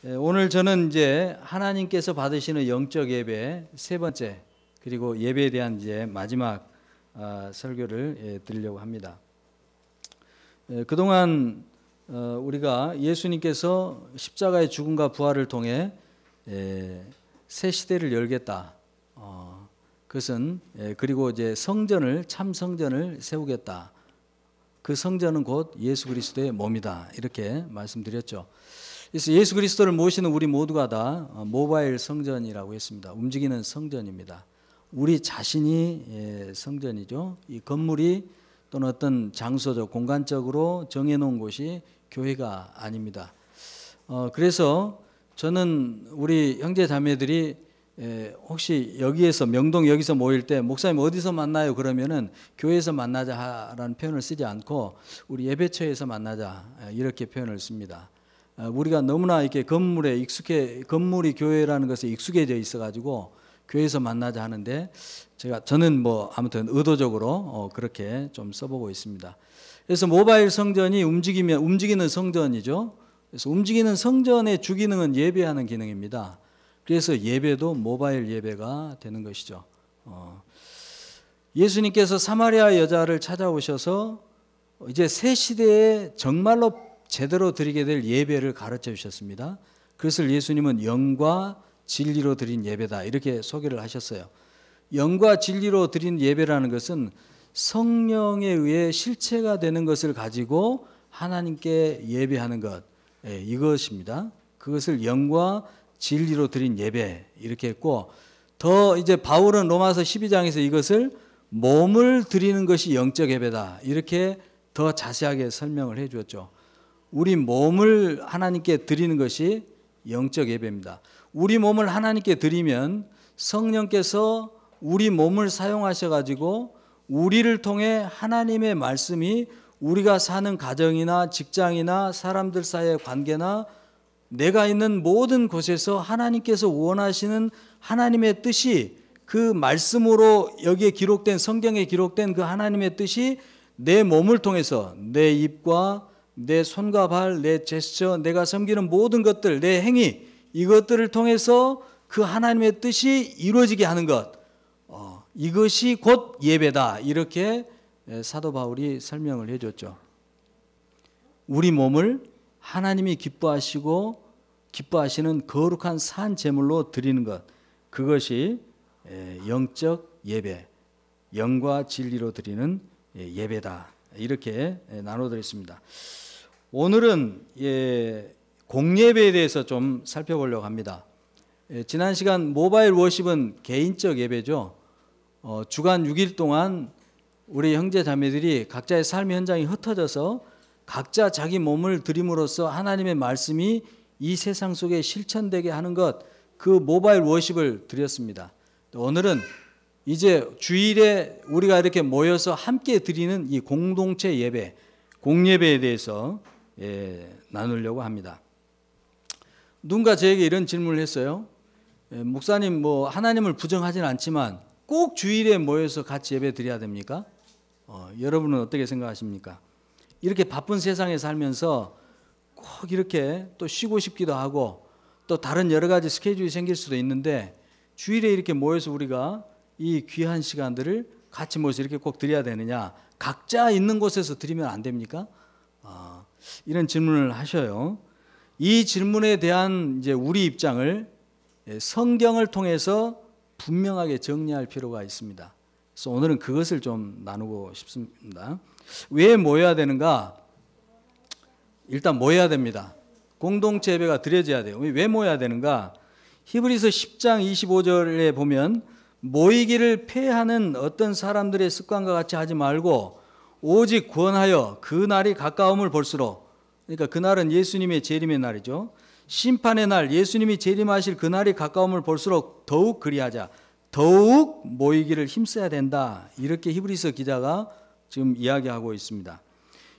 오늘 저는 이제 하나님께서 받으시는 영적 예배 세 번째, 그리고 예배에 대한 이제 마지막 설교를 드리려고 합니다. 그동안 우리가 예수님께서 십자가의 죽음과 부활을 통해 새 시대를 열겠다. 그것은 그리고 이제 성전을, 참 성전을 세우겠다. 그 성전은 곧 예수 그리스도의 몸이다. 이렇게 말씀드렸죠. 그래서 예수 그리스도를 모시는 우리 모두가 다 모바일 성전이라고 했습니다. 움직이는 성전입니다. 우리 자신이 성전이죠. 이 건물이 또는 어떤 장소적, 공간적으로 정해놓은 곳이 교회가 아닙니다. 그래서 저는 우리 형제 자매들이 혹시 여기에서 명동 여기서 모일 때 목사님 어디서 만나요? 그러면은 교회에서 만나자라는 표현을 쓰지 않고 우리 예배처에서 만나자 이렇게 표현을 씁니다. 우리가 너무나 이렇게 건물이 교회라는 것에 익숙해져 있어가지고 교회에서 만나자 하는데 저는 아무튼 의도적으로 그렇게 좀 써보고 있습니다. 그래서 모바일 성전이 움직이는 성전이죠. 그래서 움직이는 성전의 주기능은 예배하는 기능입니다. 그래서 예배도 모바일 예배가 되는 것이죠. 예수님께서 사마리아 여자를 찾아오셔서 이제 새 시대에 정말로 제대로 드리게 될 예배를 가르쳐 주셨습니다. 그것을 예수님은 영과 진리로 드린 예배다 이렇게 소개를 하셨어요. 영과 진리로 드린 예배라는 것은 성령에 의해 실체가 되는 것을 가지고 하나님께 예배하는 것, 이것입니다. 그것을 영과 진리로 드린 예배 이렇게 했고, 더 이제 바울은 로마서 12장에서 이것을 몸을 드리는 것이 영적 예배다 이렇게 더 자세하게 설명을 해 주었죠. 우리 몸을 하나님께 드리는 것이 영적 예배입니다. 우리 몸을 하나님께 드리면 성령께서 우리 몸을 사용하셔가지고 우리를 통해 하나님의 말씀이 우리가 사는 가정이나 직장이나 사람들 사이의 관계나 내가 있는 모든 곳에서 하나님께서 원하시는 하나님의 뜻이 그 말씀으로 여기에 기록된, 성경에 기록된 그 하나님의 뜻이 내 몸을 통해서 내 입과 내 손과 발, 내 제스처, 내가 섬기는 모든 것들, 내 행위, 이것들을 통해서 그 하나님의 뜻이 이루어지게 하는 것, 이것이 곧 예배다 이렇게 사도 바울이 설명을 해줬죠. 우리 몸을 하나님이 기뻐하시고 기뻐하시는 거룩한 산 제물로 드리는 것, 그것이 영적 예배, 영과 진리로 드리는 예배다 이렇게 나눠드렸습니다. 오늘은 공예배에 대해서 좀 살펴보려고 합니다. 지난 시간 모바일 워십은 개인적 예배죠. 주간 6일 동안 우리 형제 자매들이 각자의 삶의 현장이 흩어져서 각자 자기 몸을 드림으로써 하나님의 말씀이 이 세상 속에 실천되게 하는 것, 그 모바일 워십을 드렸습니다. 오늘은 이제 주일에 우리가 이렇게 모여서 함께 드리는 이 공동체 예배, 공예배에 대해서 나누려고 합니다. 누군가 저에게 이런 질문을 했어요. 목사님, 하나님을 부정하진 않지만 꼭 주일에 모여서 같이 예배 드려야 됩니까? 여러분은 어떻게 생각하십니까? 이렇게 바쁜 세상에 살면서 꼭 이렇게 또 쉬고 싶기도 하고 또 다른 여러 가지 스케줄이 생길 수도 있는데 주일에 이렇게 모여서 우리가 이 귀한 시간들을 같이 모여서 이렇게 꼭 드려야 되느냐? 각자 있는 곳에서 드리면 안 됩니까? 이런 질문을 하셔요. 이 질문에 대한 이제 우리 입장을 성경을 통해서 분명하게 정리할 필요가 있습니다. 그래서 오늘은 그것을 좀 나누고 싶습니다. 왜 모여야 되는가? 일단 모여야 됩니다. 공동체 예배가 드려져야 돼요. 왜 모여야 되는가? 히브리서 10장 25절에 보면 모이기를 폐하는 어떤 사람들의 습관과 같이 하지 말고 오직 권하여 그 날이 가까움을 볼수록, 그러니까 그날은 예수님의 재림의 날이죠. 심판의 날, 예수님이 재림하실 그 날이 가까움을 볼수록 더욱 그리하자, 더욱 모이기를 힘써야 된다 이렇게 히브리서 기자가 지금 이야기하고 있습니다.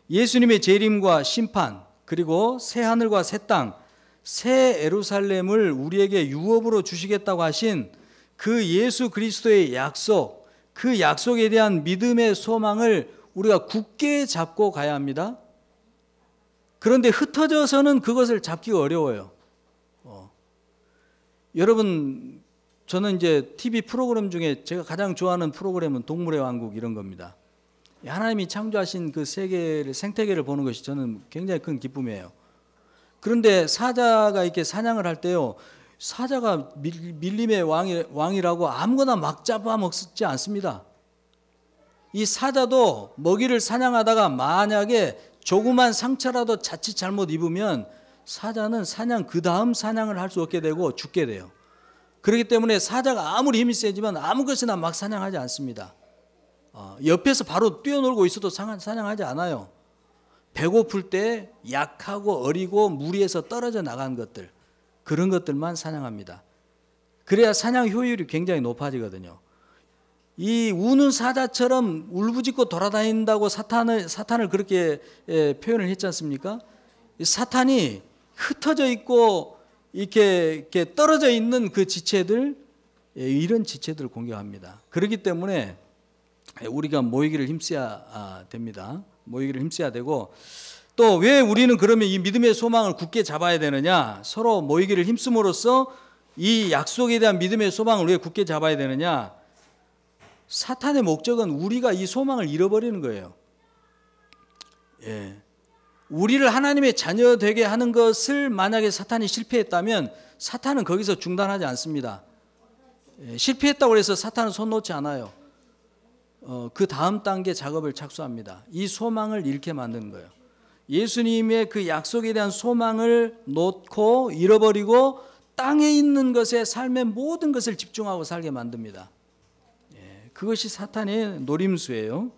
예수님의 재림과 심판, 그리고 새 하늘과 새 땅, 새 예루살렘을 우리에게 유업으로 주시겠다고 하신 그 예수 그리스도의 약속, 그 약속에 대한 믿음의 소망을 우리가 굳게 잡고 가야 합니다. 그런데 흩어져서는 그것을 잡기가 어려워요. 여러분, 저는 이제 TV 프로그램 중에 제가 가장 좋아하는 프로그램은 동물의 왕국 이런 겁니다. 하나님이 창조하신 그 세계를, 생태계를 보는 것이 저는 굉장히 큰 기쁨이에요. 그런데 사자가 이렇게 사냥을 할 때요, 사자가 밀림의 왕이라고 아무거나 막 잡아먹지 않습니다. 이 사자도 먹이를 사냥하다가 만약에 조그만 상처라도 자칫 잘못 입으면 사자는 그 다음 사냥을 할 수 없게 되고 죽게 돼요. 그렇기 때문에 사자가 아무리 힘이 세지만 아무 것이나 막 사냥하지 않습니다. 옆에서 바로 뛰어놀고 있어도 사냥하지 않아요. 배고플 때 약하고 어리고 무리에서 떨어져 나간 것들, 그런 것들만 사냥합니다. 그래야 사냥 효율이 굉장히 높아지거든요. 이 우는 사자처럼 울부짖고 돌아다닌다고 사탄을 그렇게 표현을 했지 않습니까? 사탄이 흩어져 있고 이렇게 떨어져 있는 그 지체들, 이런 지체들을 공격합니다. 그렇기 때문에 우리가 모이기를 힘써야 됩니다. 모이기를 힘써야 되고, 또 왜 우리는 그러면 이 믿음의 소망을 굳게 잡아야 되느냐? 서로 모이기를 힘씀으로써 이 약속에 대한 믿음의 소망을 왜 굳게 잡아야 되느냐? 사탄의 목적은 우리가 이 소망을 잃어버리는 거예요. 우리를 하나님의 자녀 되게 하는 것을 만약에 사탄이 실패했다면 사탄은 거기서 중단하지 않습니다. 실패했다고 해서 사탄은 손 놓지 않아요. 그 다음 단계 작업을 착수합니다. 이 소망을 잃게 만드는 거예요. 예수님의 그 약속에 대한 소망을 놓고 잃어버리고 땅에 있는 것에 삶의 모든 것을 집중하고 살게 만듭니다. 그것이 사탄의 노림수예요.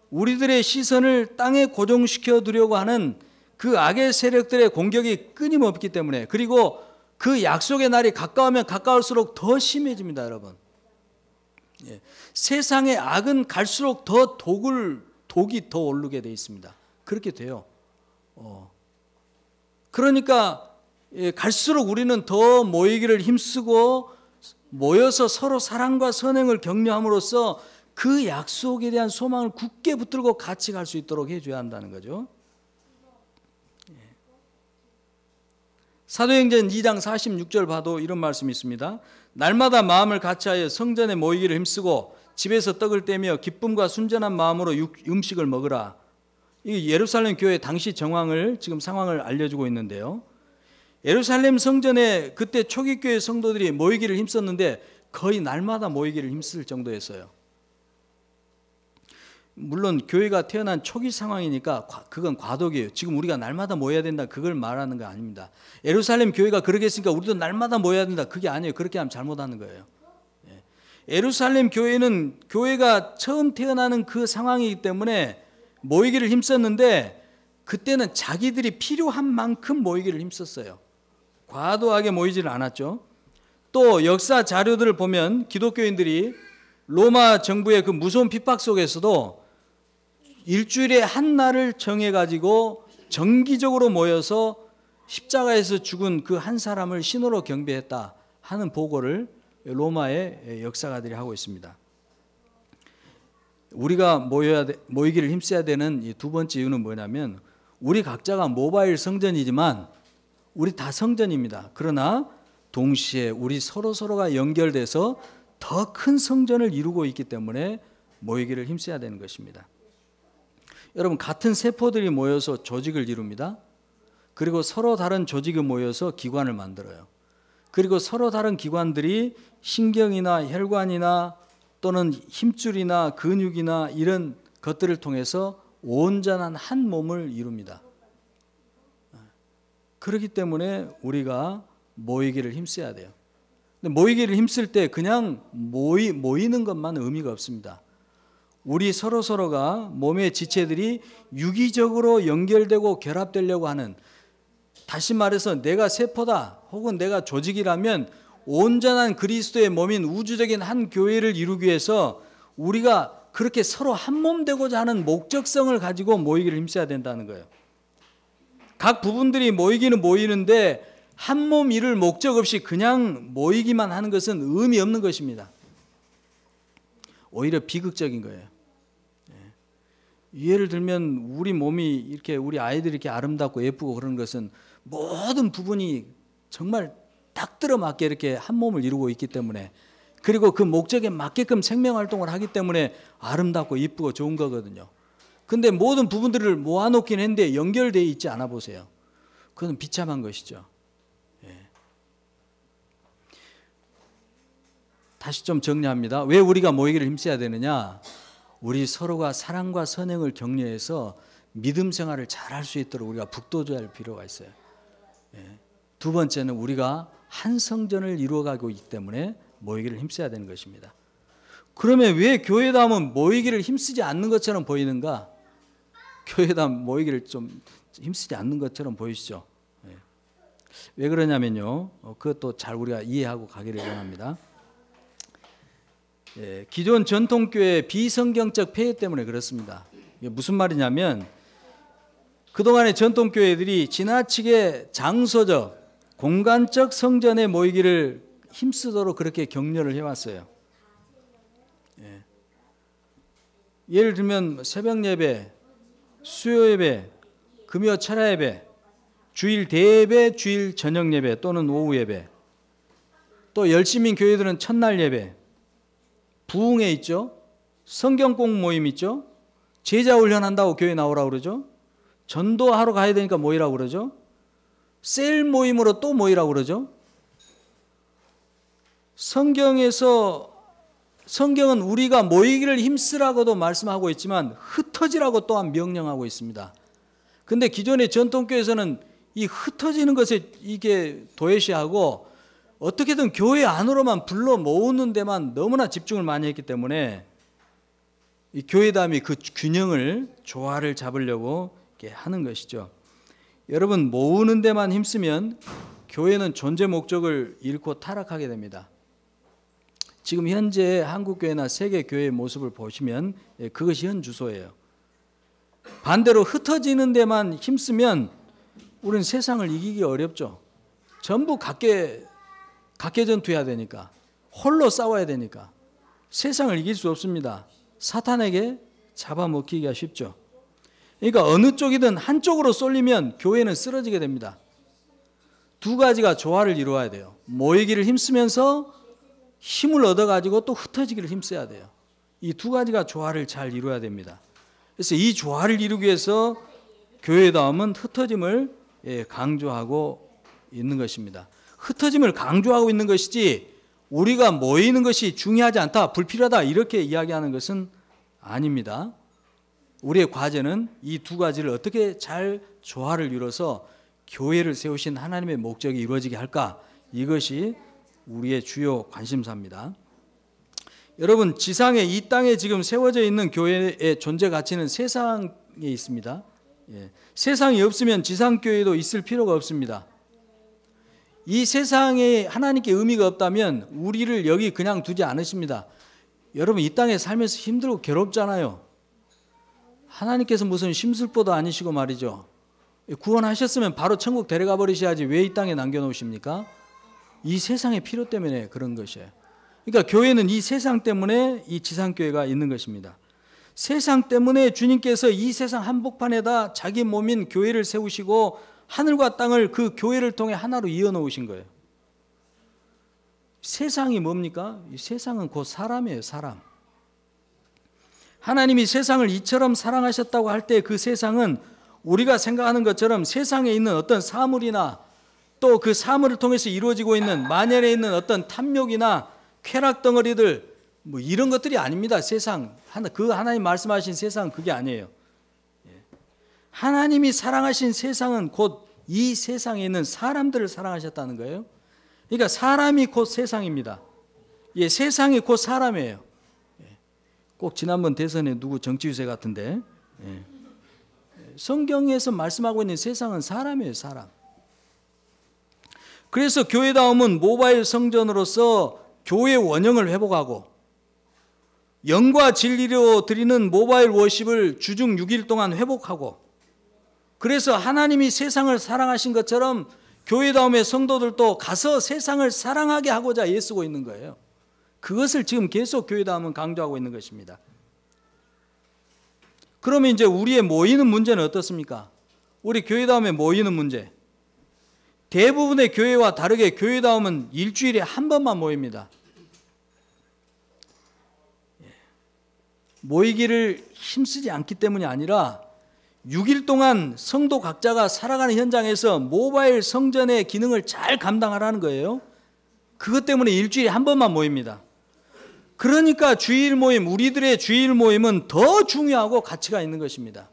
우리들의 시선을 땅에 고정시켜 두려고 하는 그 악의 세력들의 공격이 끊임없기 때문에, 그리고 그 약속의 날이 가까우면 가까울수록 더 심해집니다, 여러분. 세상의 악은 갈수록 더 독이 더 오르게 돼 있습니다. 그렇게 돼요. 그러니까 갈수록 우리는 더 모이기를 힘쓰고 모여서 서로 사랑과 선행을 격려함으로써 그 약속에 대한 소망을 굳게 붙들고 같이 갈 수 있도록 해줘야 한다는 거죠. 사도행전 2장 46절 봐도 이런 말씀이 있습니다. 날마다 마음을 같이하여 성전에 모이기를 힘쓰고 집에서 떡을 떼며 기쁨과 순전한 마음으로 음식을 먹으라. 이 예루살렘 교회 당시 지금 상황을 알려주고 있는데요. 예루살렘 성전에 그때 초기 교회 성도들이 모이기를 힘썼는데 거의 날마다 모이기를 힘쓸 정도였어요. 물론 교회가 태어난 초기 상황이니까 그건 과도기예요. 지금 우리가 날마다 모여야 된다, 그걸 말하는 거 아닙니다. 예루살렘 교회가 그렇게 했으니까 우리도 날마다 모여야 된다, 그게 아니에요. 그렇게 하면 잘못하는 거예요. 예루살렘 교회는 교회가 처음 태어나는 그 상황이기 때문에 모이기를 힘썼는데 그때는 자기들이 필요한 만큼 모이기를 힘썼어요. 과도하게 모이지를 않았죠. 또 역사 자료들을 보면 기독교인들이 로마 정부의 그 무서운 핍박 속에서도 일주일에 한 날을 정해가지고 정기적으로 모여서 십자가에서 죽은 그 한 사람을 신으로 경배했다 하는 보고를 로마의 역사가들이 하고 있습니다. 우리가 모이기를 힘써야 되는 이 두 번째 이유는 뭐냐면, 우리 각자가 모바일 성전이지만 우리 다 성전입니다. 그러나 동시에 우리 서로가 연결돼서 더 큰 성전을 이루고 있기 때문에 모이기를 힘써야 되는 것입니다. 여러분, 같은 세포들이 모여서 조직을 이룹니다. 그리고 서로 다른 조직이 모여서 기관을 만들어요. 그리고 서로 다른 기관들이 신경이나 혈관이나 또는 힘줄이나 근육이나 이런 것들을 통해서 온전한 한 몸을 이룹니다. 그렇기 때문에 우리가 모이기를 힘써야 돼요. 근데 모이기를 힘쓸 때 그냥 모이는 것만 의미가 없습니다. 우리 서로가 몸의 지체들이 유기적으로 연결되고 결합되려고 하는, 다시 말해서 내가 세포다 혹은 내가 조직이라면 온전한 그리스도의 몸인 우주적인 한 교회를 이루기 위해서 우리가 그렇게 서로 한 몸 되고자 하는 목적성을 가지고 모이기를 힘써야 된다는 거예요. 각 부분들이 모이기는 모이는데 한 몸 이룰 목적 없이 그냥 모이기만 하는 것은 의미 없는 것입니다. 오히려 비극적인 거예요. 예를 들면 우리 몸이 이렇게, 우리 아이들이 이렇게 아름답고 예쁘고 그런 것은 모든 부분이 정말 딱 들어맞게 이렇게 한 몸을 이루고 있기 때문에, 그리고 그 목적에 맞게끔 생명활동을 하기 때문에 아름답고 이쁘고 좋은 거거든요. 근데 모든 부분들을 모아놓긴 했는데 연결되어 있지 않아 보세요. 그건 비참한 것이죠. 예. 다시 좀 정리합니다. 왜 우리가 모이기를 힘써야 되느냐? 우리 서로가 사랑과 선행을 격려해서 믿음 생활을 잘 할 수 있도록 우리가 북돋아야 할 필요가 있어요. 예. 두 번째는 우리가 한 성전을 이루어가고 있기 때문에 모이기를 힘써야 되는 것입니다. 그러면 왜 교회다 하면 모이기를 힘쓰지 않는 것처럼 보이는가? 교회다 모이기를 좀 힘쓰지 않는 것처럼 보이시죠? 예. 왜 그러냐면요, 그것도 잘 우리가 이해하고 가기를 원합니다. 예, 기존 전통교회의 비성경적 폐해 때문에 그렇습니다. 이게 무슨 말이냐면, 그동안의 전통교회들이 지나치게 장소적, 공간적 성전에 모이기를 힘쓰도록 그렇게 격려를 해왔어요. 예. 예를 들면 새벽 예배, 수요 예배, 금요 철야 예배, 주일 대예배, 주일 저녁 예배 또는 오후 예배, 또 열심인 교회들은 첫날 예배, 부흥회 있죠, 성경공 모임 있죠, 제자 훈련한다고 교회 나오라고 그러죠, 전도하러 가야 되니까 모이라고 그러죠, 셀 모임으로 또 모이라고 그러죠. 성경은 우리가 모이기를 힘쓰라고도 말씀하고 있지만 흩어지라고 또한 명령하고 있습니다. 근데 기존의 전통교회에서는 이 흩어지는 것에 이게 도외시하고 어떻게든 교회 안으로만 불러 모으는 데만 너무나 집중을 많이 했기 때문에 이 교회담이 그 균형을, 조화를 잡으려고 이렇게 하는 것이죠. 여러분, 모으는 데만 힘쓰면 교회는 존재 목적을 잃고 타락하게 됩니다. 지금 현재 한국교회나 세계교회의 모습을 보시면 그것이 현 주소예요. 반대로 흩어지는 데만 힘쓰면 우리는 세상을 이기기 어렵죠. 전부 각계 전투해야 되니까, 홀로 싸워야 되니까 세상을 이길 수 없습니다. 사탄에게 잡아먹히기가 쉽죠. 그러니까 어느 쪽이든 한쪽으로 쏠리면 교회는 쓰러지게 됩니다. 두 가지가 조화를 이루어야 돼요. 모이기를 힘쓰면서 힘을 얻어가지고 또 흩어지기를 힘써야 돼요. 이 두 가지가 조화를 잘 이루어야 됩니다. 그래서 이 조화를 이루기 위해서 교회다움은 흩어짐을 강조하고 있는 것입니다. 흩어짐을 강조하고 있는 것이지 우리가 모이는 것이 중요하지 않다, 불필요하다 이렇게 이야기하는 것은 아닙니다. 우리의 과제는 이 두 가지를 어떻게 잘 조화를 이뤄서 교회를 세우신 하나님의 목적이 이루어지게 할까, 이것이 우리의 주요 관심사입니다. 여러분, 지상에, 이 땅에 지금 세워져 있는 교회의 존재 가치는 세상에 있습니다. 세상이 없으면 지상교회도 있을 필요가 없습니다. 이 세상에 하나님께 의미가 없다면 우리를 여기 그냥 두지 않으십니다. 여러분, 이 땅에 살면서 힘들고 괴롭잖아요. 하나님께서 무슨 심술보도 아니시고 말이죠. 구원하셨으면 바로 천국 데려가 버리셔야지 왜 이 땅에 남겨놓으십니까? 이 세상의 필요 때문에 그런 것이에요. 그러니까 교회는 이 세상 때문에 이 지상교회가 있는 것입니다. 세상 때문에 주님께서 이 세상 한복판에다 자기 몸인 교회를 세우시고 하늘과 땅을 그 교회를 통해 하나로 이어놓으신 거예요. 세상이 뭡니까? 이 세상은 곧 사람이에요, 사람. 하나님이 세상을 이처럼 사랑하셨다고 할 때 그 세상은 우리가 생각하는 것처럼 세상에 있는 어떤 사물이나 또 그 사물을 통해서 이루어지고 있는 만연에 있는 어떤 탐욕이나 쾌락 덩어리들 뭐 이런 것들이 아닙니다. 세상, 그 하나님 말씀하신 세상은 그게 아니에요. 하나님이 사랑하신 세상은 곧 이 세상에 있는 사람들을 사랑하셨다는 거예요. 그러니까 사람이 곧 세상입니다. 세상이 곧 사람이에요. 꼭 지난번 대선에 누구 정치 유세 같은데, 성경에서 말씀하고 있는 세상은 사람이에요, 사람. 그래서 교회다움은 모바일 성전으로서 교회 원형을 회복하고 영과 진리로 드리는 모바일 워십을 주중 6일 동안 회복하고, 그래서 하나님이 세상을 사랑하신 것처럼 교회다움의 성도들도 가서 세상을 사랑하게 하고자 애쓰고 있는 거예요. 그것을 지금 계속 교회다움은 강조하고 있는 것입니다. 그러면 이제 우리의 모이는 문제는 어떻습니까? 우리 교회다움에 모이는 문제. 대부분의 교회와 다르게 교회다움은 일주일에 한 번만 모입니다. 모이기를 힘쓰지 않기 때문이 아니라 6일 동안 성도 각자가 살아가는 현장에서 모바일 성전의 기능을 잘 감당하라는 거예요. 그것 때문에 일주일에 한 번만 모입니다. 그러니까 주일 모임, 우리들의 주일 모임은 더 중요하고 가치가 있는 것입니다.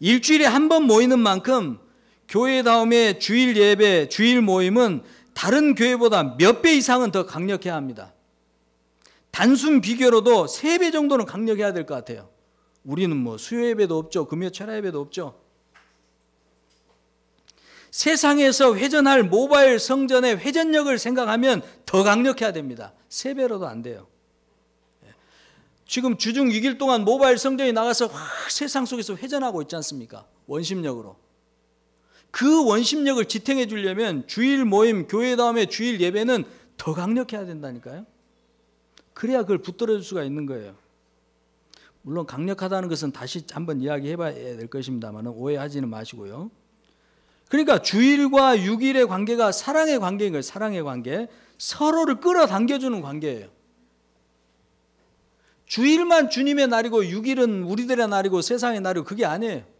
일주일에 한 번 모이는 만큼 교회다움의 주일 예배, 주일 모임은 다른 교회보다 몇 배 이상은 더 강력해야 합니다. 단순 비교로도 3배 정도는 강력해야 될 것 같아요. 우리는 뭐 수요 예배도 없죠. 금요 철야 예배도 없죠. 세상에서 회전할 모바일 성전의 회전력을 생각하면 더 강력해야 됩니다. 3배로도 안 돼요. 지금 주중 6일 동안 모바일 성전이 나가서 세상 속에서 회전하고 있지 않습니까? 원심력으로. 그 원심력을 지탱해 주려면 주일 모임, 교회다움의 주일 예배는 더 강력해야 된다니까요. 그래야 그걸 붙들어 줄 수가 있는 거예요. 물론 강력하다는 것은 다시 한번 이야기해 봐야 될 것입니다만 오해하지는 마시고요. 그러니까 주일과 6일의 관계가 사랑의 관계인 거예요. 사랑의 관계. 서로를 끌어당겨주는 관계예요. 주일만 주님의 날이고 6일은 우리들의 날이고 세상의 날이고 그게 아니에요.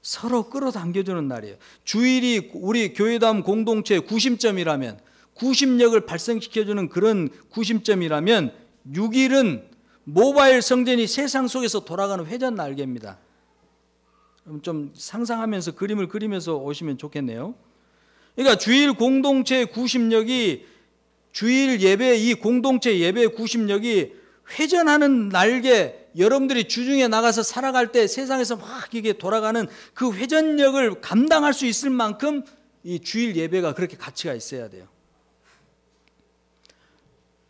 서로 끌어당겨주는 날이에요. 주일이 우리 교회다움 공동체의 구심점이라면, 구심력을 발생시켜주는 그런 구심점이라면 6일은 모바일 성전이 세상 속에서 돌아가는 회전 날개입니다. 좀 상상하면서 그림을 그리면서 오시면 좋겠네요. 그러니까 주일 공동체의 구심력이, 주일 예배, 이 공동체 예배의 구심력이 회전하는 날개, 여러분들이 주중에 나가서 살아갈 때 세상에서 막 이게 돌아가는 그 회전력을 감당할 수 있을 만큼 이 주일 예배가 그렇게 가치가 있어야 돼요.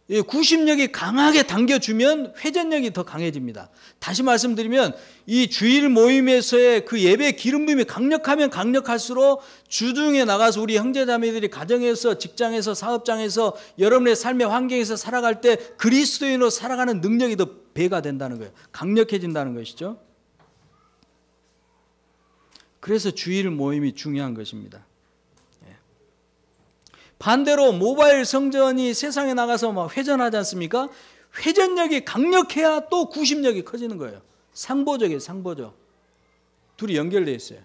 이 구심력이 강하게 당겨주면 회전력이 더 강해집니다. 다시 말씀드리면 이 주일 모임에서의 그 예배 기름부음이 강력하면 강력할수록 주중에 나가서 우리 형제자매들이 가정에서, 직장에서, 사업장에서, 여러분의 삶의 환경에서 살아갈 때 그리스도인으로 살아가는 능력이 더 배가 된다는 거예요. 강력해진다는 것이죠. 그래서 주일 모임이 중요한 것입니다. 반대로 모바일 성전이 세상에 나가서 막 회전하지 않습니까? 회전력이 강력해야 또 구심력이 커지는 거예요. 상보적이에요, 상보적. 둘이 연결되어 있어요.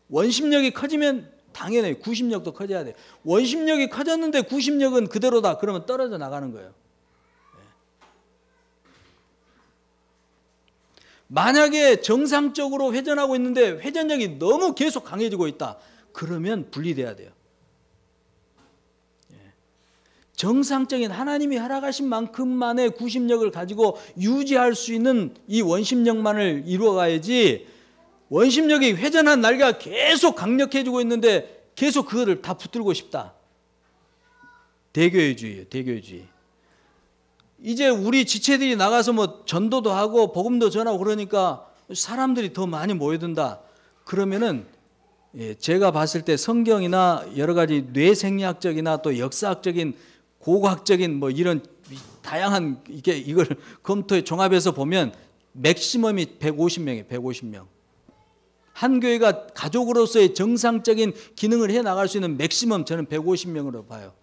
원심력이 커지면 당연히 구심력도 커져야 돼요. 원심력이 커졌는데 구심력은 그대로다. 그러면 떨어져 나가는 거예요. 만약에 정상적으로 회전하고 있는데 회전력이 너무 계속 강해지고 있다. 그러면 분리돼야 돼요. 정상적인 하나님이 허락하신 만큼만의 구심력을 가지고 유지할 수 있는 이 원심력만을 이루어가야지, 원심력이 회전한 날개가 계속 강력해지고 있는데 계속 그거를 다 붙들고 싶다. 대교회주의예요, 대교회주의. 이제 우리 지체들이 나가서 뭐 전도도 하고 복음도 전하고 그러니까 사람들이 더 많이 모여든다. 그러면은 제가 봤을 때 성경이나 여러 가지 뇌생리학적이나 또 역사학적인 고고학적인 뭐 이런 다양한 이걸 검토해 종합해서 보면 맥시멈이 150명이에요. 150명. 한 교회가 가족으로서의 정상적인 기능을 해 나갈 수 있는 맥시멈 저는 150명으로 봐요.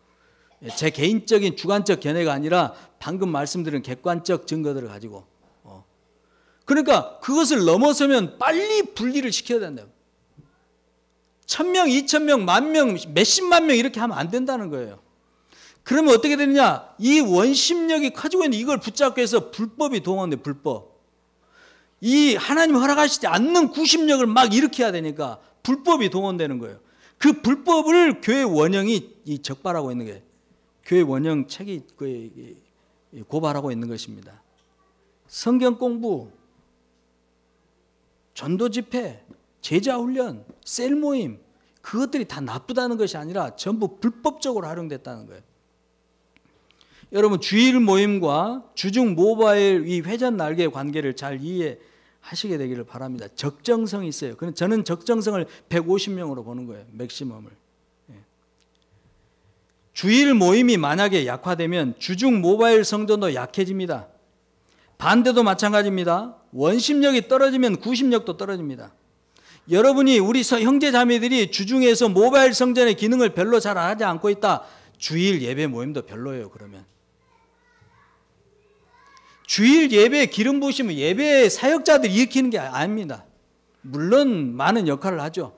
제 개인적인 주관적 견해가 아니라 방금 말씀드린 객관적 증거들을 가지고. 그러니까 그것을 넘어서면 빨리 분리를 시켜야 된다고. 1000명, 2000명, 10,000명, 몇십만 명 이렇게 하면 안 된다는 거예요. 그러면 어떻게 되느냐? 이 원심력이 커지고 있는 이걸 붙잡기 위해서 불법이 동원돼, 불법. 이 하나님 허락하시지 않는 구심력을 막 일으켜야 되니까 불법이 동원되는 거예요. 그 불법을 교회 원형이 적발하고 있는 거예요. 교회 원형 책이 고발하고 있는 것입니다. 성경 공부, 전도 집회, 제자 훈련, 셀 모임, 그것들이 다 나쁘다는 것이 아니라 전부 불법적으로 활용됐다는 거예요. 여러분 주일 모임과 주중 모바일 이 회전 날개의 관계를 잘 이해하시게 되기를 바랍니다. 적정성이 있어요. 저는 적정성을 150명으로 보는 거예요. 맥시멈을. 주일 모임이 만약에 약화되면 주중 모바일 성전도 약해집니다. 반대도 마찬가지입니다. 원심력이 떨어지면 구심력도 떨어집니다. 여러분이 우리 형제 자매들이 주중에서 모바일 성전의 기능을 별로 잘 하지 않고 있다. 주일 예배 모임도 별로예요. 그러면 주일 예배 기름 부으시면 예배 사역자들이 일으키는 게 아닙니다. 물론 많은 역할을 하죠.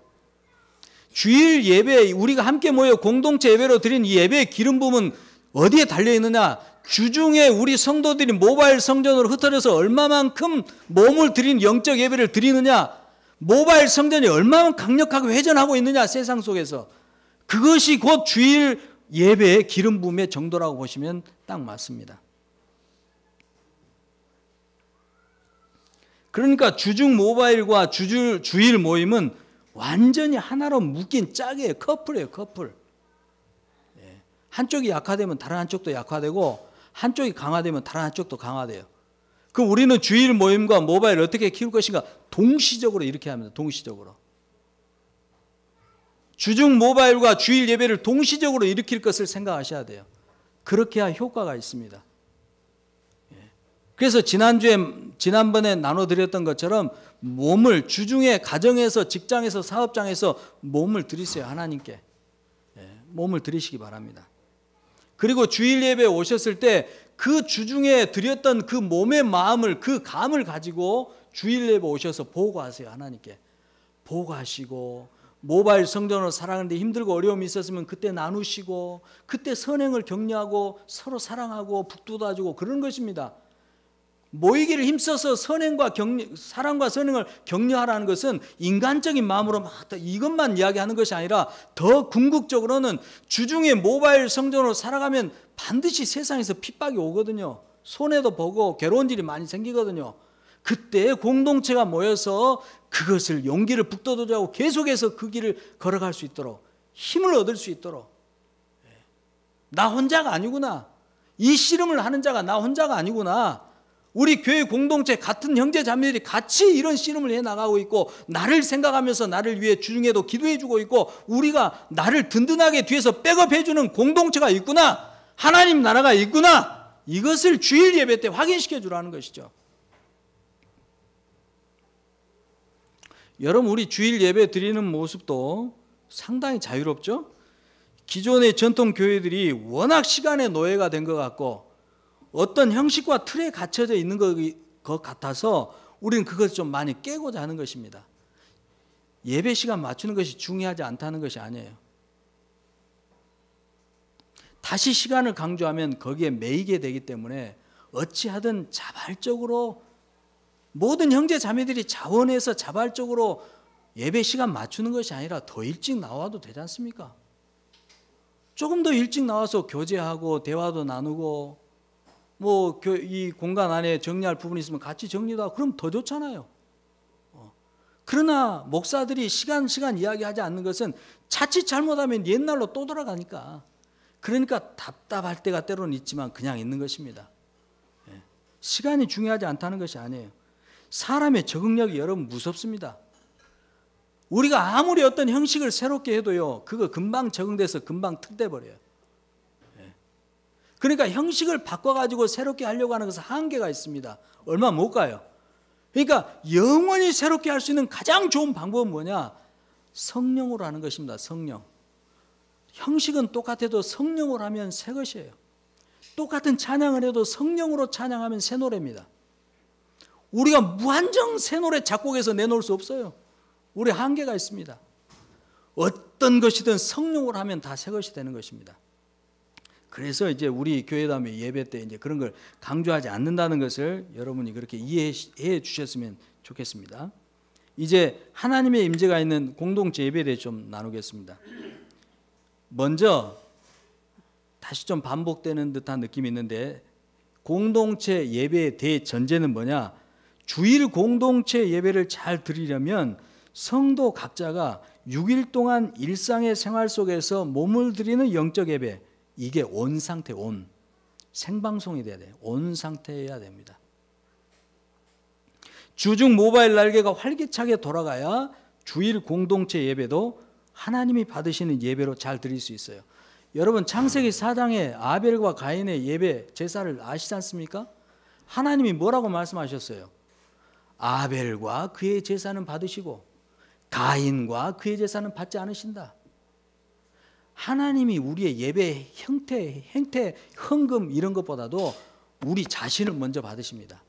주일 예배 우리가 함께 모여 공동체 예배로 드린 이 예배의 기름 부음은 어디에 달려 있느냐? 주중에 우리 성도들이 모바일 성전으로 흩어져서 얼마만큼 몸을 드린 영적 예배를 드리느냐? 모바일 성전이 얼마나 강력하게 회전하고 있느냐? 세상 속에서. 그것이 곧 주일 예배의 기름 부음의 정도라고 보시면 딱 맞습니다. 그러니까 주중 모바일과 주일 모임은 완전히 하나로 묶인 짝이에요. 커플이에요. 커플. 한쪽이 약화되면 다른 한쪽도 약화되고 한쪽이 강화되면 다른 한쪽도 강화돼요. 그럼 우리는 주일 모임과 모바일을 어떻게 키울 것인가? 동시적으로 이렇게 합니다. 동시적으로. 주중 모바일과 주일 예배를 동시적으로 일으킬 것을 생각하셔야 돼요. 그렇게 해야 효과가 있습니다. 그래서 지난번에 나눠드렸던 것처럼 몸을 주중에 가정에서 직장에서 사업장에서 몸을 드리세요. 하나님께. 몸을 드리시기 바랍니다. 그리고 주일 예배에 오셨을 때 그 주중에 드렸던 그 몸의 마음을 그 감을 가지고 주일 예배 오셔서 보고하세요. 하나님께. 보고하시고 모바일 성전으로 살아가는데 힘들고 어려움이 있었으면 그때 나누시고 그때 선행을 격려하고 서로 사랑하고 북돋아주고 그런 것입니다. 모이기를 힘써서 사랑과 선행을 격려하라는 것은 인간적인 마음으로 막 이것만 이야기하는 것이 아니라 더 궁극적으로는 주중에 모바일 성전으로 살아가면 반드시 세상에서 핍박이 오거든요. 손해도 보고 괴로운 일이 많이 생기거든요. 그때 공동체가 모여서 그것을 용기를 북돋우자고 계속해서 그 길을 걸어갈 수 있도록 힘을 얻을 수 있도록 나 혼자가 아니구나. 이 씨름을 하는 자가 나 혼자가 아니구나. 우리 교회 공동체 같은 형제 자매들이 같이 이런 씨름을 해나가고 있고 나를 생각하면서 나를 위해 주중에도 기도해주고 있고 우리가 나를 든든하게 뒤에서 백업해주는 공동체가 있구나. 하나님 나라가 있구나. 이것을 주일 예배 때 확인시켜 주라는 것이죠. 여러분 우리 주일 예배 드리는 모습도 상당히 자유롭죠. 기존의 전통 교회들이 워낙 시간의 노예가 된 것 같고 어떤 형식과 틀에 갇혀져 있는 것 같아서 우리는 그것을 좀 많이 깨고자 하는 것입니다. 예배 시간 맞추는 것이 중요하지 않다는 것이 아니에요. 다시 시간을 강조하면 거기에 매이게 되기 때문에 어찌하든 자발적으로 모든 형제 자매들이 자원해서 자발적으로 예배 시간 맞추는 것이 아니라 더 일찍 나와도 되지 않습니까? 조금 더 일찍 나와서 교제하고 대화도 나누고 이 공간 안에 정리할 부분이 있으면 같이 정리도 하고 그럼 더 좋잖아요. 그러나 목사들이 시간 이야기하지 않는 것은 자칫 잘못하면 옛날로 또 돌아가니까 그러니까 답답할 때가 때로는 있지만 그냥 있는 것입니다. 시간이 중요하지 않다는 것이 아니에요. 사람의 적응력이 여러분 무섭습니다. 우리가 아무리 어떤 형식을 새롭게 해도요 그거 금방 적응돼서 금방 턱돼 버려요. 그러니까 형식을 바꿔가지고 새롭게 하려고 하는 것은 한계가 있습니다. 얼마 못 가요. 그러니까 영원히 새롭게 할 수 있는 가장 좋은 방법은 뭐냐? 성령으로 하는 것입니다. 성령. 형식은 똑같아도 성령으로 하면 새 것이에요. 똑같은 찬양을 해도 성령으로 찬양하면 새 노래입니다. 우리가 무한정 새 노래 작곡해서 내놓을 수 없어요. 우리 한계가 있습니다. 어떤 것이든 성령으로 하면 다 새 것이 되는 것입니다. 그래서 이제 우리 교회담의 예배 때 이제 그런 걸 강조하지 않는다는 것을 여러분이 그렇게 이해해 주셨으면 좋겠습니다. 이제 하나님의 임재가 있는 공동체 예배에 대해 좀 나누겠습니다. 먼저 다시 좀 반복되는 듯한 느낌이 있는데 공동체 예배의 대전제는 뭐냐? 주일 공동체 예배를 잘 드리려면 성도 각자가 6일 동안 일상의 생활 속에서 몸을 드리는 영적 예배, 이게 온 상태, 생방송이 돼야 돼요. 온 상태여야 됩니다. 주중 모바일 날개가 활기차게 돌아가야 주일 공동체 예배도 하나님이 받으시는 예배로 잘 드릴 수 있어요. 여러분 창세기 4장에 아벨과 가인의 예배 제사를 아시지 않습니까? 하나님이 뭐라고 말씀하셨어요? 아벨과 그의 제사는 받으시고 가인과 그의 제사는 받지 않으신다. 하나님이 우리의 예배 행태, 헌금 이런 것보다도 우리 자신을 먼저 받으십니다.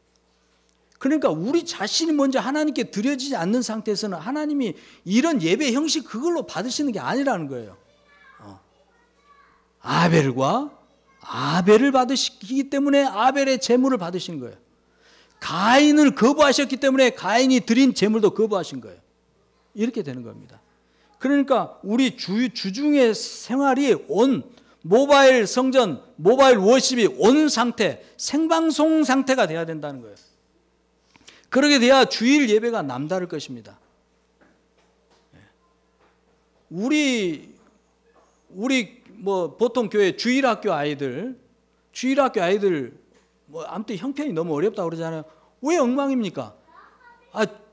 그러니까 우리 자신이 먼저 하나님께 드려지지 않는 상태에서는 하나님이 이런 예배 형식 그걸로 받으시는 게 아니라는 거예요. 아벨을 받으시기 때문에 아벨의 제물을 받으신 거예요. 가인을 거부하셨기 때문에 가인이 드린 제물도 거부하신 거예요. 이렇게 되는 겁니다. 그러니까 우리 주중의 생활이 온 모바일 성전, 모바일 워십이 온 상태, 생방송 상태가 돼야 된다는 거예요. 그러게 돼야 주일 예배가 남다를 것입니다. 우리 뭐 보통 교회 주일학교 아이들 뭐 아무튼 형편이 너무 어렵다고 그러잖아요. 왜 엉망입니까?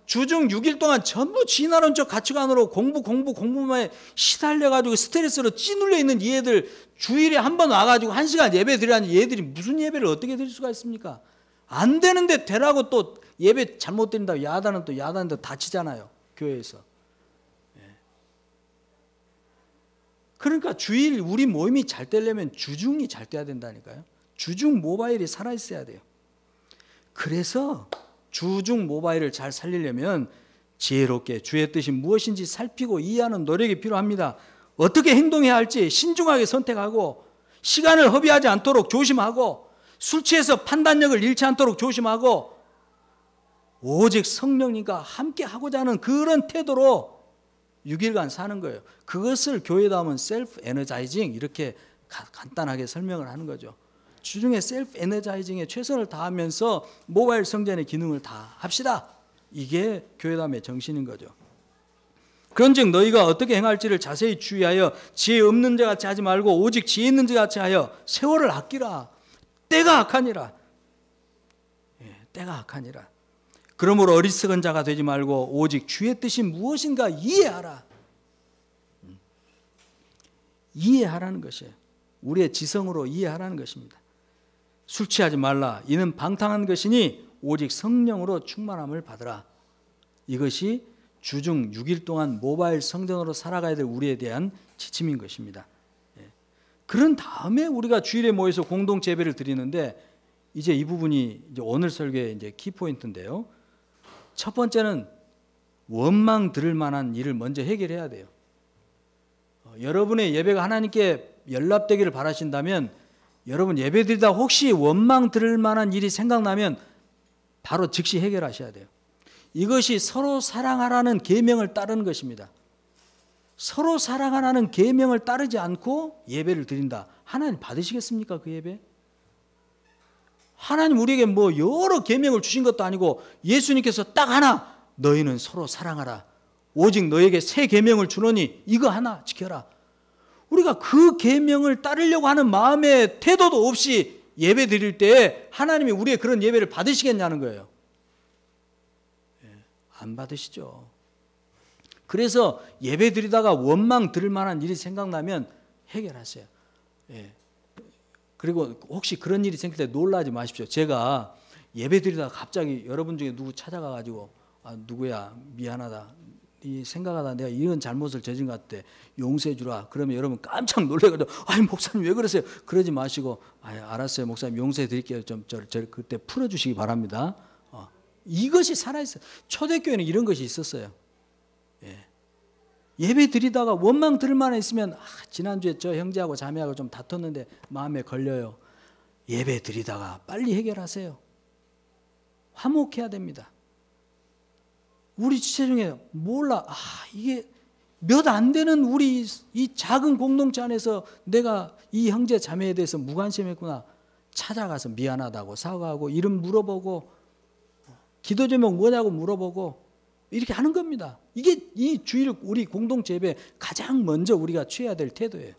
주중 6일 동안 전부 진화론적 가치관으로 공부만 시달려가지고 스트레스로 찌눌려 있는 이 애들 주일에 한 번 와가지고 1시간 예배 드리라니 얘들이 무슨 예배를 어떻게 드릴 수가 있습니까? 안 되는데 되라고 또 예배 잘못 드린다고 야단도 다치잖아요. 교회에서. 그러니까 주일 우리 모임이 잘 되려면 주중이 잘 돼야 된다니까요. 주중 모바일이 살아있어야 돼요. 그래서 주중 모바일을 잘 살리려면 지혜롭게 주의 뜻이 무엇인지 살피고 이해하는 노력이 필요합니다. 어떻게 행동해야 할지 신중하게 선택하고 시간을 허비하지 않도록 조심하고 술 취해서 판단력을 잃지 않도록 조심하고 오직 성령님과 함께 하고자 하는 그런 태도로 6일간 사는 거예요. 그것을 교회다 하면 셀프 에너자이징 이렇게 간단하게 설명을 하는 거죠. 주중에 셀프 에너자이징에 최선을 다하면서 모바일 성전의 기능을 다 합시다. 이게 교회담의 정신인 거죠. 그런즉 너희가 어떻게 행할지를 자세히 주의하여 지혜 없는 자 같이 하지 말고 오직 지혜 있는 자 같이 하여 세월을 아끼라. 때가 악하니라. 때가 악하니라. 그러므로 어리석은 자가 되지 말고 오직 주의 뜻이 무엇인가 이해하라. 이해하라는 것이에요. 우리의 지성으로 이해하라는 것입니다. 술 취하지 말라. 이는 방탕한 것이니 오직 성령으로 충만함을 받으라. 이것이 주중 6일 동안 모바일 성전으로 살아가야 될 우리에 대한 지침인 것입니다. 그런 다음에 우리가 주일에 모여서 공동 제배를 드리는데 이제 이 부분이 이제 오늘 설교의 이제 키포인트인데요. 첫 번째는 원망 들을 만한 일을 먼저 해결해야 돼요. 여러분의 예배가 하나님께 연락되기를 바라신다면 여러분 예배 드리다 혹시 원망 들을 만한 일이 생각나면 바로 즉시 해결하셔야 돼요. 이것이 서로 사랑하라는 계명을 따르는 것입니다. 서로 사랑하라는 계명을 따르지 않고 예배를 드린다. 하나님 받으시겠습니까? 그 예배? 하나님 우리에게 뭐 여러 계명을 주신 것도 아니고 예수님께서 딱 하나 너희는 서로 사랑하라. 오직 너에게 새 계명을 주노니 이거 하나 지켜라. 우리가 그 계명을 따르려고 하는 마음의 태도도 없이 예배 드릴 때 하나님이 우리의 그런 예배를 받으시겠냐는 거예요. 안 받으시죠. 그래서 예배 드리다가 원망 들을 만한 일이 생각나면 해결하세요. 그리고 혹시 그런 일이 생길 때 놀라지 마십시오. 제가 예배 드리다가 갑자기 여러분 중에 누구 찾아가가지고 누구야 미안하다. 이 생각하다 내가 이런 잘못을 저진 것 같아. 용서해 주라. 그러면 여러분 깜짝 놀래가지고 아니 목사님 왜 그러세요? 그러지 마시고 알았어요 목사님 용서해 드릴게요. 좀 저를 그때 풀어주시기 바랍니다. 이것이 살아있어요. 초대교회는 이런 것이 있었어요. 예배 드리다가 원망 들을 만한 있으면 지난주에 저 형제하고 자매하고 좀 다퉜는데 마음에 걸려요. 예배 드리다가 빨리 해결하세요. 화목해야 됩니다. 우리 지체 중에 몰라. 이게 몇 안 되는 우리 이 작은 공동체 안에서 내가 이 형제 자매에 대해서 무관심했구나. 찾아가서 미안하다고 사과하고 이름 물어보고 기도 제목 뭐냐고 물어보고 이렇게 하는 겁니다. 이게 이 주일 우리 공동체 예배 가장 먼저 우리가 취해야 될 태도예요.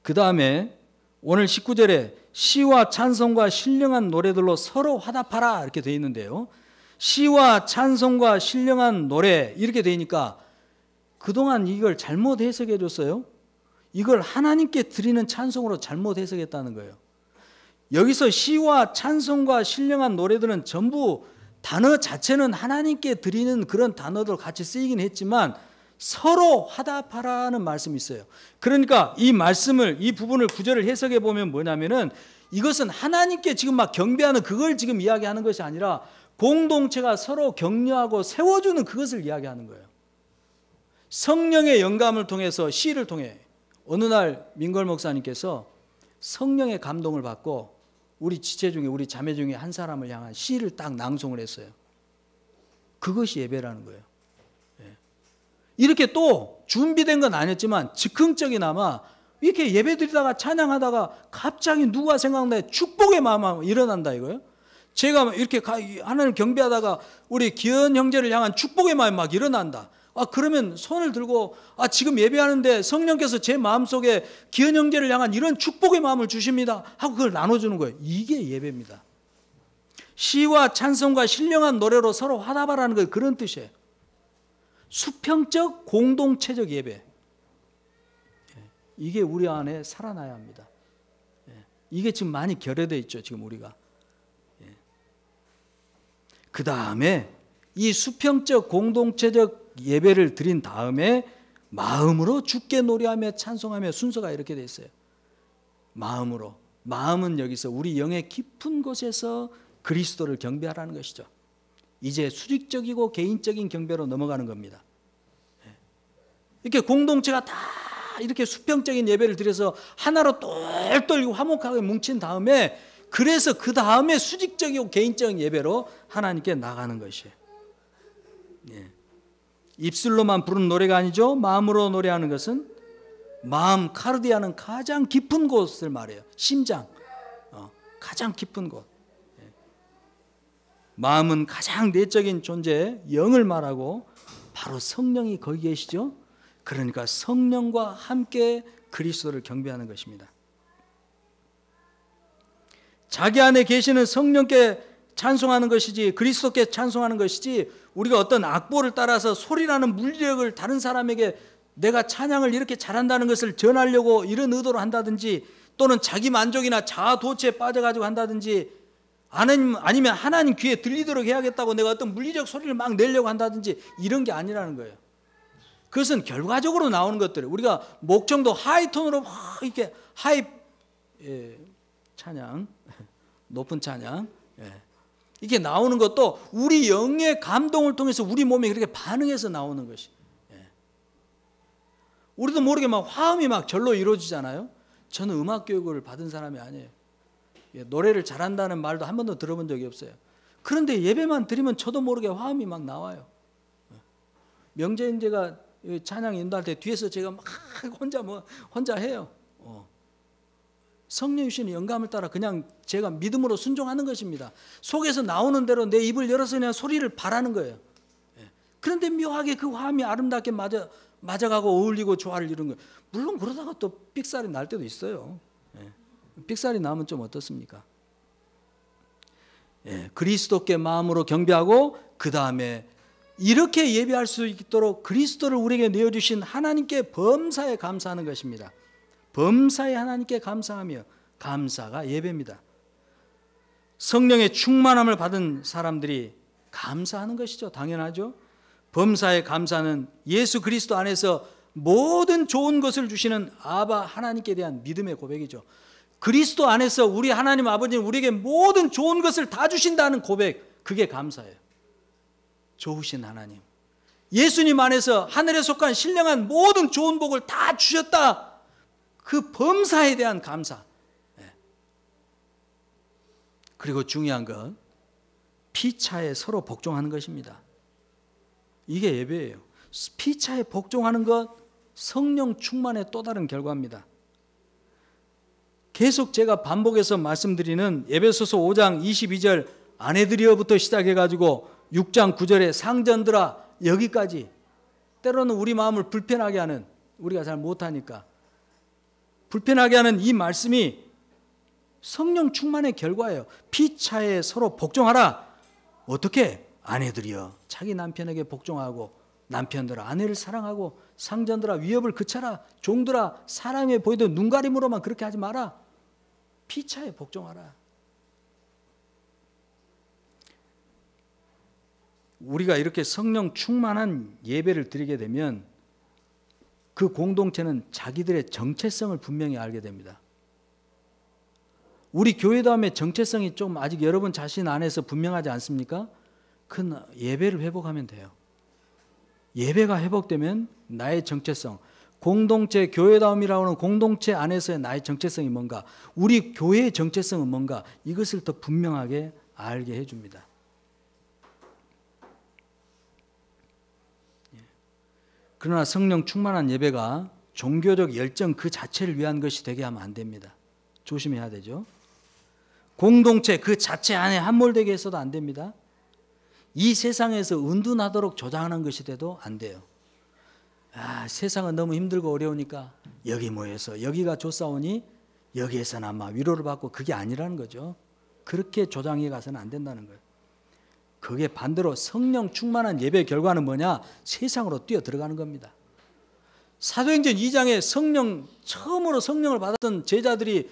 그 다음에 오늘 19절에 시와 찬송과 신령한 노래들로 서로 화답하라 이렇게 되어 있는데요. 시와 찬송과 신령한 노래 이렇게 되니까 그동안 이걸 잘못 해석해 줬어요. 이걸 하나님께 드리는 찬송으로 잘못 해석했다는 거예요. 여기서 시와 찬송과 신령한 노래들은 전부 단어 자체는 하나님께 드리는 그런 단어들 같이 쓰이긴 했지만 서로 화답하라는 말씀이 있어요. 그러니까 이 말씀을, 이 부분을 구절을 해석해 보면 뭐냐면은 이것은 하나님께 지금 막 경배하는 그걸 지금 이야기하는 것이 아니라 공동체가 서로 격려하고 세워주는 그것을 이야기하는 거예요. 성령의 영감을 통해서 시를 통해 어느 날 민걸 목사님께서 성령의 감동을 받고 우리 지체 중에, 우리 자매 중에 한 사람을 향한 시를 딱 낭송을 했어요. 그것이 예배라는 거예요. 이렇게 또 준비된 건 아니었지만 즉흥적이나마 이렇게 예배 드리다가 찬양하다가 갑자기 누가 생각나요? 축복의 마음이 일어난다 이거예요. 제가 이렇게 하나님을 경배하다가 우리 기현 형제를 향한 축복의 마음이 막 일어난다. 그러면 손을 들고 지금 예배하는데 성령께서 제 마음속에 기현 형제를 향한 이런 축복의 마음을 주십니다 하고 그걸 나눠주는 거예요. 이게 예배입니다. 시와 찬송과 신령한 노래로 서로 화답하라는 거 그런 뜻이에요. 수평적 공동체적 예배. 이게 우리 안에 살아나야 합니다. 이게 지금 많이 결여되어 있죠. 지금 우리가. 그 다음에 이 수평적 공동체적 예배를 드린 다음에 마음으로 주께 노래하며 찬송하며 순서가 이렇게 되어 있어요. 마음으로. 마음은 여기서 우리 영의 깊은 곳에서 그리스도를 경배하라는 것이죠. 이제 수직적이고 개인적인 경배로 넘어가는 겁니다. 이렇게 공동체가 다 이렇게 수평적인 예배를 드려서 하나로 똘똘 화목하게 뭉친 다음에 그래서 그 다음에 수직적이고 개인적인 예배로 하나님께 나가는 것이에요. 입술로만 부르는 노래가 아니죠. 마음으로 노래하는 것은 마음, 카르디아는 가장 깊은 곳을 말해요. 심장, 가장 깊은 곳. 마음은 가장 내적인 존재, 영을 말하고 바로 성령이 거기 계시죠. 그러니까 성령과 함께 그리스도를 경배하는 것입니다. 자기 안에 계시는 성령께 찬송하는 것이지 그리스도께 찬송하는 것이지 우리가 어떤 악보를 따라서 소리라는 물리력을 다른 사람에게 내가 찬양을 이렇게 잘한다는 것을 전하려고 이런 의도로 한다든지 또는 자기 만족이나 자아 도취에 빠져가지고 한다든지 아니면 하나님 귀에 들리도록 해야겠다고 내가 어떤 물리적 소리를 막 내려고 한다든지 이런 게 아니라는 거예요. 그것은 결과적으로 나오는 것들. 우리가 목청도 하이톤으로 막 이렇게 찬양, 높은 찬양, 이게 나오는 것도 우리 영의 감동을 통해서 우리 몸이 그렇게 반응해서 나오는 것이. 우리도 모르게 막 화음이 막 절로 이루어지잖아요. 저는 음악 교육을 받은 사람이 아니에요. 노래를 잘한다는 말도 한 번도 들어본 적이 없어요. 그런데 예배만 드리면 저도 모르게 화음이 막 나와요. 명재인제가 찬양 인도할 때 뒤에서 제가 막 혼자 해요. 성령 주시는 영감을 따라 그냥 제가 믿음으로 순종하는 것입니다. 속에서 나오는 대로 내 입을 열어서 그냥 소리를 바라는 거예요. 그런데 묘하게 그 화음이 아름답게 맞아가고 어울리고 조화를 이루는 거예요. 물론 그러다가 또 삑살이 날 때도 있어요. 삑살이 나면 좀 어떻습니까? 그리스도께 마음으로 경배하고 그 다음에 이렇게 예배할 수 있도록 그리스도를 우리에게 내어주신 하나님께 범사에 감사하는 것입니다. 범사에 하나님께 감사하며 감사가 예배입니다. 성령의 충만함을 받은 사람들이 감사하는 것이죠. 당연하죠. 범사에 감사는 예수 그리스도 안에서 모든 좋은 것을 주시는 아바 하나님께 대한 믿음의 고백이죠. 그리스도 안에서 우리 하나님 아버지는 우리에게 모든 좋은 것을 다 주신다는 고백, 그게 감사예요. 좋으신 하나님, 예수님 안에서 하늘에 속한 신령한 모든 좋은 복을 다 주셨다. 그 범사에 대한 감사. 그리고 중요한 건 피차에 서로 복종하는 것입니다. 이게 예배예요. 피차에 복종하는 것, 성령 충만의 또 다른 결과입니다. 계속 제가 반복해서 말씀드리는 에베소서 5장 22절 아내들이여부터 시작해가지고 6장 9절에 상전들아 여기까지, 때로는 우리 마음을 불편하게 하는, 우리가 잘 못하니까 불편하게 하는 이 말씀이 성령 충만의 결과예요. 피차에 서로 복종하라. 어떻게? 아내들이여 자기 남편에게 복종하고, 남편들아 아내를 사랑하고, 상전들아 위협을 그쳐라. 종들아 사랑에 보이던 눈가림으로만 그렇게 하지 마라. 피차에 복종하라. 우리가 이렇게 성령 충만한 예배를 드리게 되면 그 공동체는 자기들의 정체성을 분명히 알게 됩니다. 우리 교회다움의 정체성이 좀 아직 여러분 자신 안에서 분명하지 않습니까? 그 예배를 회복하면 돼요. 예배가 회복되면 나의 정체성, 공동체 교회다움이라고 하는 공동체 안에서의 나의 정체성이 뭔가, 우리 교회의 정체성은 뭔가, 이것을 더 분명하게 알게 해줍니다. 그러나 성령 충만한 예배가 종교적 열정 그 자체를 위한 것이 되게 하면 안 됩니다. 조심해야 되죠. 공동체 그 자체 안에 함몰되게 해서도 안 됩니다. 이 세상에서 은둔하도록 조장하는 것이 돼도 안 돼요. 세상은 너무 힘들고 어려우니까 여기 모여서 여기가 좋사오니 여기에서나마 위로를 받고, 그게 아니라는 거죠. 그렇게 조장해 가서는 안 된다는 거예요. 그게 반대로 성령 충만한 예배의 결과는 뭐냐? 세상으로 뛰어 들어가는 겁니다. 사도행전 2장에 처음으로 성령을 받았던 제자들이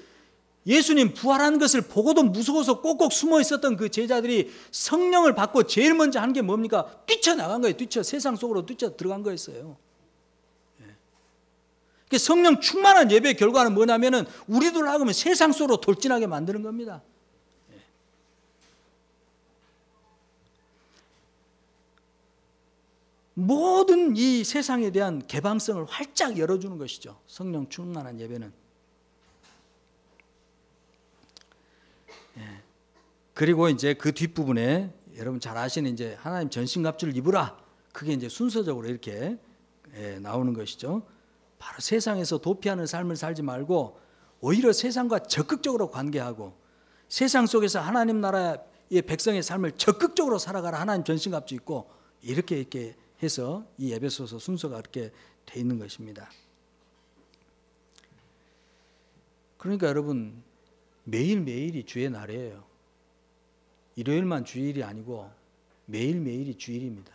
예수님 부활한 것을 보고도 무서워서 꼭꼭 숨어 있었던 그 제자들이 성령을 받고 제일 먼저 한 게 뭡니까? 뛰쳐나간 거예요. 세상 속으로 뛰쳐 들어간 거였어요. 성령 충만한 예배의 결과는 뭐냐면은 우리들 하고는 세상 속으로 돌진하게 만드는 겁니다. 모든 이 세상에 대한 개방성을 활짝 열어주는 것이죠. 성령 충만한 예배는. 그리고 이제 그 뒷부분에 여러분 잘 아시는 이제 하나님 전신갑주를 입으라. 그게 이제 순서적으로 이렇게 나오는 것이죠. 바로 세상에서 도피하는 삶을 살지 말고 오히려 세상과 적극적으로 관계하고 세상 속에서 하나님 나라의 백성의 삶을 적극적으로 살아가라. 하나님 전신갑주 입고 이렇게 해서 이 에베소서 순서가 이렇게 돼 있는 것입니다. 그러니까 여러분 매일매일이 주의 날이에요. 일요일만 주일이 아니고 매일매일이 주일입니다.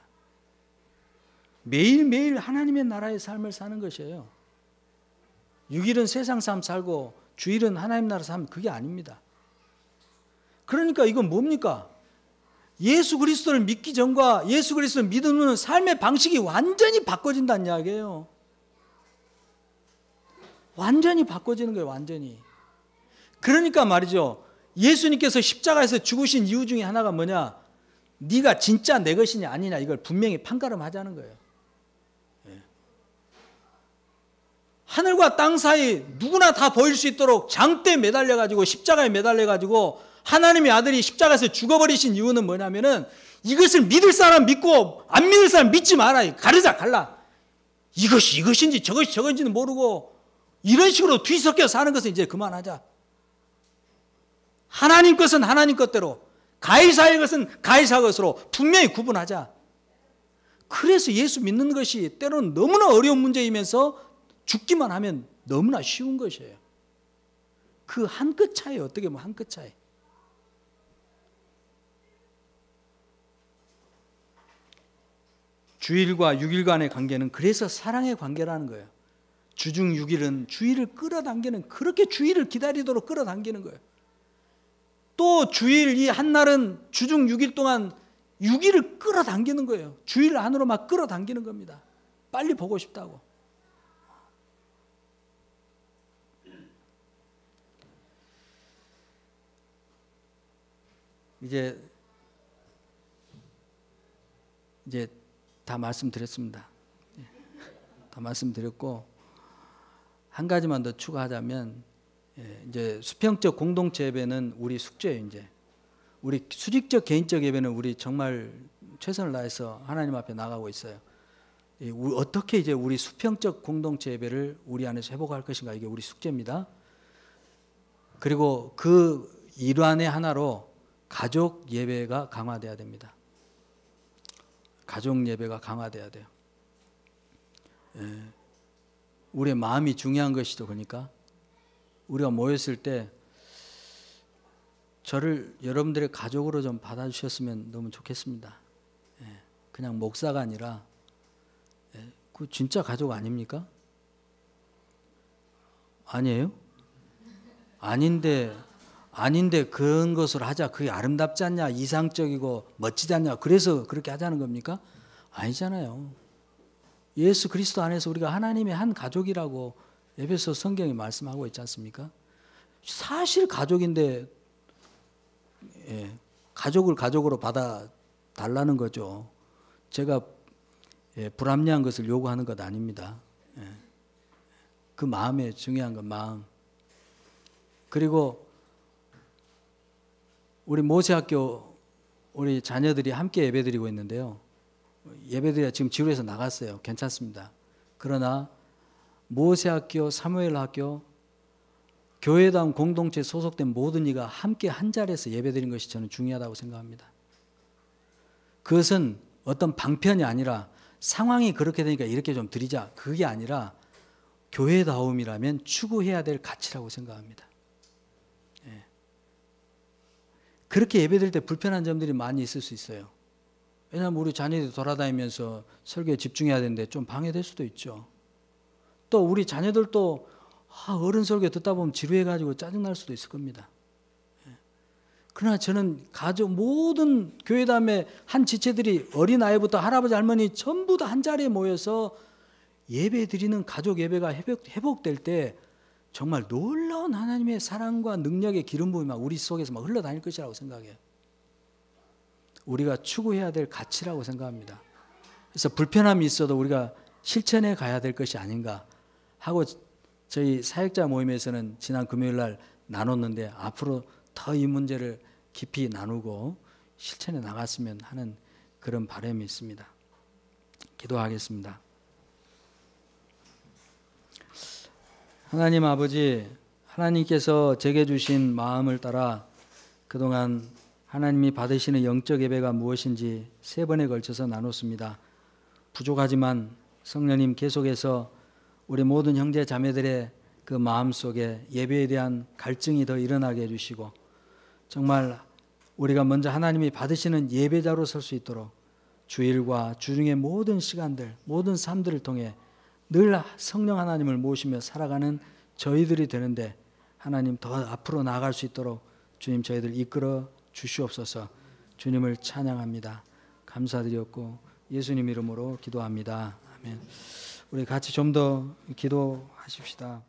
매일매일 하나님의 나라의 삶을 사는 것이에요. 6일은 세상 삶 살고 주일은 하나님 나라 삶, 그게 아닙니다. 그러니까 이건 뭡니까? 예수 그리스도를 믿기 전과 예수 그리스도를 믿는 후는 삶의 방식이 완전히 바꿔진다는 이야기예요. 완전히 바꿔지는 거예요. 완전히. 그러니까 말이죠. 예수님께서 십자가에서 죽으신 이유 중에 하나가 뭐냐? 네가 진짜 내 것이냐 아니냐, 이걸 분명히 판가름하자는 거예요. 하늘과 땅 사이 누구나 다 보일 수 있도록 장대에 매달려가지고 십자가에 매달려가지고 하나님의 아들이 십자가에서 죽어버리신 이유는 뭐냐면은 이것을 믿을 사람 믿고 안 믿을 사람 믿지 마라. 가르자 갈라. 이것이 이것인지 저것이 저것인지는 모르고 이런 식으로 뒤섞여 사는 것은 이제 그만하자. 하나님 것은 하나님 것대로, 가이사의 것은 가이사 것으로 분명히 구분하자. 그래서 예수 믿는 것이 때로는 너무나 어려운 문제이면서 죽기만 하면 너무나 쉬운 것이에요. 그 한 끗 차이, 어떻게 보면 한 끗 차이. 주일과 6일간의 관계는 그래서 사랑의 관계라는 거예요. 주중 6일은 주일을 끌어당기는, 그렇게 주일을 기다리도록 끌어당기는 거예요. 또 주일 이 한날은 주중 6일 동안 6일을 끌어당기는 거예요. 주일 안으로 막 끌어당기는 겁니다. 빨리 보고 싶다고. 이제 다 말씀드렸습니다. 다 말씀드렸고 한 가지만 더 추가하자면, 이제 수평적 공동체 예배는 우리 숙제예요. 이제 우리 수직적 개인적 예배는 우리 정말 최선을 다해서 하나님 앞에 나가고 있어요. 어떻게 이제 우리 수평적 공동체 예배를 우리 안에서 회복할 것인가, 이게 우리 숙제입니다. 그리고 그 일환의 하나로 가족 예배가 강화돼야 됩니다. 가족 예배가 강화돼야 돼요. 우리의 마음이 중요한 것이죠. 그러니까 우리가 모였을 때 저를 여러분들의 가족으로 좀 받아주셨으면 너무 좋겠습니다. 그냥 목사가 아니라 그 진짜 가족 아닙니까? 아니에요? 아닌데 아닌데 그런 것을 하자. 그게 아름답지 않냐? 이상적이고 멋지지 않냐? 그래서 그렇게 하자는 겁니까? 아니잖아요. 예수 그리스도 안에서 우리가 하나님의 한 가족이라고 에베소 성경이 말씀하고 있지 않습니까? 사실 가족인데 가족을 가족으로 받아 달라는 거죠. 제가 불합리한 것을 요구하는 것 아닙니다. 그 마음에 중요한 건 마음. 그리고 우리 모세학교 우리 자녀들이 함께 예배드리고 있는데요. 예배드려 지금 지루해서 나갔어요. 괜찮습니다. 그러나 모세학교, 사무엘학교, 교회당 공동체에 소속된 모든 이가 함께 한 자리에서 예배드린 것이 저는 중요하다고 생각합니다. 그것은 어떤 방편이 아니라 상황이 그렇게 되니까 이렇게 좀 드리자. 그게 아니라 교회다움이라면 추구해야 될 가치라고 생각합니다. 그렇게 예배드릴 때 불편한 점들이 많이 있을 수 있어요. 왜냐하면 우리 자녀들이 돌아다니면서 설교에 집중해야 되는데 좀 방해될 수도 있죠. 또 우리 자녀들도 어른 설교 듣다 보면 지루해가지고 짜증날 수도 있을 겁니다. 그러나 저는 가족 모든 교회담의 한 지체들이 어린아이부터 할아버지 할머니 전부 다 한 자리에 모여서 예배 드리는 가족 예배가 회복될 때 정말 놀라운 하나님의 사랑과 능력의 기름 부음이 막 우리 속에서 막 흘러다닐 것이라고 생각해요. 우리가 추구해야 될 가치라고 생각합니다. 그래서 불편함이 있어도 우리가 실천해 가야 될 것이 아닌가 하고 저희 사역자 모임에서는 지난 금요일 날 나눴는데 앞으로 더 이 문제를 깊이 나누고 실천해 나갔으면 하는 그런 바람이 있습니다. 기도하겠습니다. 하나님 아버지, 하나님께서 제게 주신 마음을 따라 그동안 하나님이 받으시는 영적 예배가 무엇인지 3번에 걸쳐서 나눴습니다. 부족하지만 성령님 계속해서 우리 모든 형제 자매들의 그 마음속에 예배에 대한 갈증이 더 일어나게 해주시고 정말 우리가 먼저 하나님이 받으시는 예배자로 설 수 있도록 주일과 주중의 모든 시간들, 모든 삶들을 통해 늘 성령 하나님을 모시며 살아가는 저희들이 되는데 하나님 더 앞으로 나아갈 수 있도록 주님 저희들 이끌어 주시옵소서. 주님을 찬양합니다. 감사드렸고 예수님 이름으로 기도합니다. 아멘. 우리 같이 좀 더 기도하십시다.